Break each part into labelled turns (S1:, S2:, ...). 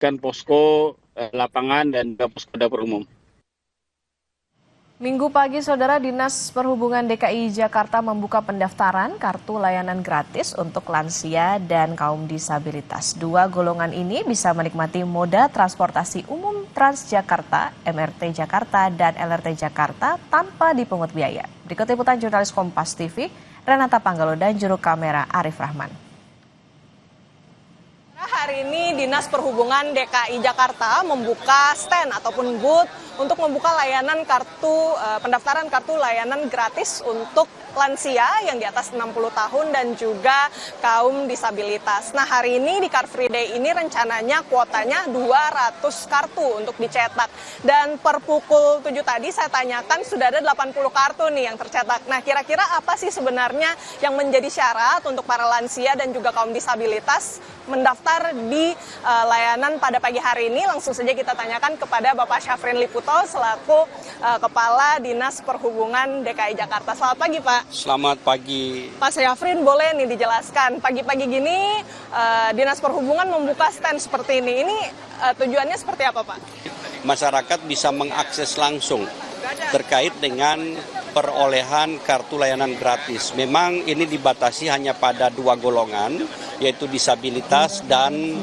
S1: kan posko lapangan dan posko dapur umum.
S2: Minggu pagi, Saudara, Dinas Perhubungan DKI Jakarta membuka pendaftaran kartu layanan gratis untuk lansia dan kaum disabilitas. Dua golongan ini bisa menikmati moda transportasi umum Transjakarta, MRT Jakarta, dan LRT Jakarta tanpa dipungut biaya. Berikut liputan jurnalis Kompas TV, Renata Panggalo, dan juru kamera Arif Rahman.
S3: Hari ini Dinas Perhubungan DKI Jakarta membuka stand ataupun booth untuk membuka layanan pendaftaran kartu layanan gratis untuk lansia yang di atas 60 tahun dan juga kaum disabilitas. Nah, hari ini di Car Free Day ini rencananya kuotanya 200 kartu untuk dicetak. Dan per pukul 7 tadi saya tanyakan sudah ada 80 kartu nih yang tercetak. Nah, kira-kira apa sih sebenarnya yang menjadi syarat untuk para lansia dan juga kaum disabilitas mendaftar di layanan pada pagi hari ini? Langsung saja kita tanyakan kepada Bapak Syafrin Liputo selaku Kepala Dinas Perhubungan DKI Jakarta. Selamat pagi, Pak.
S1: Selamat pagi.
S3: Pak Syafrin, boleh nih dijelaskan, pagi-pagi gini Dinas Perhubungan membuka stand seperti ini. Ini tujuannya seperti apa, Pak?
S1: Masyarakat bisa mengakses langsung terkait dengan perolehan kartu layanan gratis. Memang ini dibatasi hanya pada dua golongan, yaitu disabilitas dan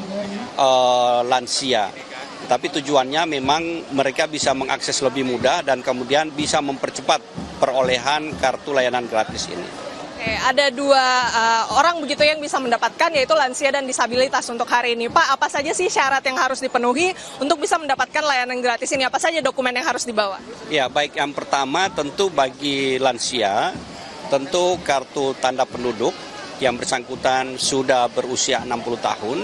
S1: lansia. Tapi tujuannya memang mereka bisa mengakses lebih mudah dan kemudian bisa mempercepat perolehan kartu layanan gratis ini.
S3: Oke, ada dua orang begitu yang bisa mendapatkan, yaitu lansia dan disabilitas untuk hari ini. Pak, apa saja sih syarat yang harus dipenuhi untuk bisa mendapatkan layanan gratis ini? Apa saja dokumen yang harus dibawa?
S1: Ya, baik, yang pertama tentu bagi lansia, tentu kartu tanda penduduk yang bersangkutan sudah berusia 60 tahun,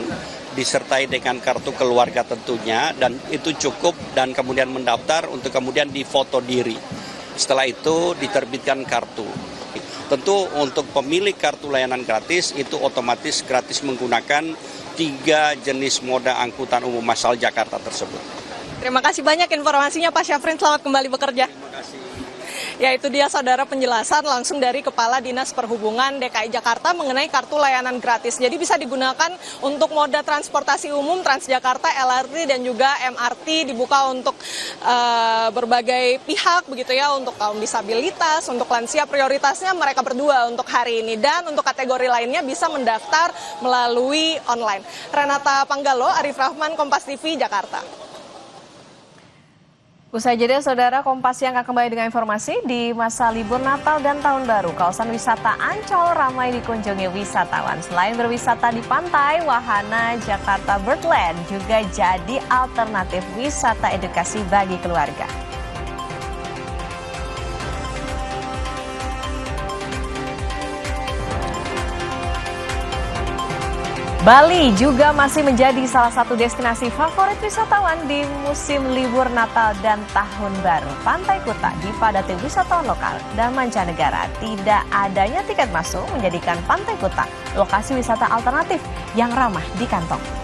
S1: disertai dengan kartu keluarga tentunya, dan itu cukup, dan kemudian mendaftar untuk kemudian difoto diri. Setelah itu diterbitkan kartu. Tentu untuk pemilik kartu layanan gratis itu otomatis gratis menggunakan 3 jenis moda angkutan umum massal Jakarta tersebut.
S3: Terima kasih banyak informasinya, Pak Syafrin. Selamat kembali bekerja.
S1: Terima kasih.
S3: Ya, itu dia, Saudara, penjelasan langsung dari Kepala Dinas Perhubungan DKI Jakarta mengenai kartu layanan gratis. Jadi bisa digunakan untuk moda transportasi umum Transjakarta, LRT, dan juga MRT, dibuka untuk berbagai pihak begitu ya, untuk kaum disabilitas, untuk lansia, prioritasnya mereka berdua untuk hari ini. Dan untuk kategori lainnya bisa mendaftar melalui online. Renata Panggalo, Arif Rahman, Kompas TV, Jakarta.
S2: Usai jeda, Saudara, Kompas Siang akan kembali dengan informasi di masa libur Natal dan Tahun Baru. Kawasan wisata Ancol ramai dikunjungi wisatawan. Selain berwisata di pantai, wahana Jakarta Birdland juga jadi alternatif wisata edukasi bagi keluarga. Bali juga masih menjadi salah satu destinasi favorit wisatawan di musim libur Natal dan Tahun Baru. Pantai Kuta dipadati wisatawan lokal dan mancanegara. Tidak adanya tiket masuk menjadikan Pantai Kuta lokasi wisata alternatif yang ramah di kantong.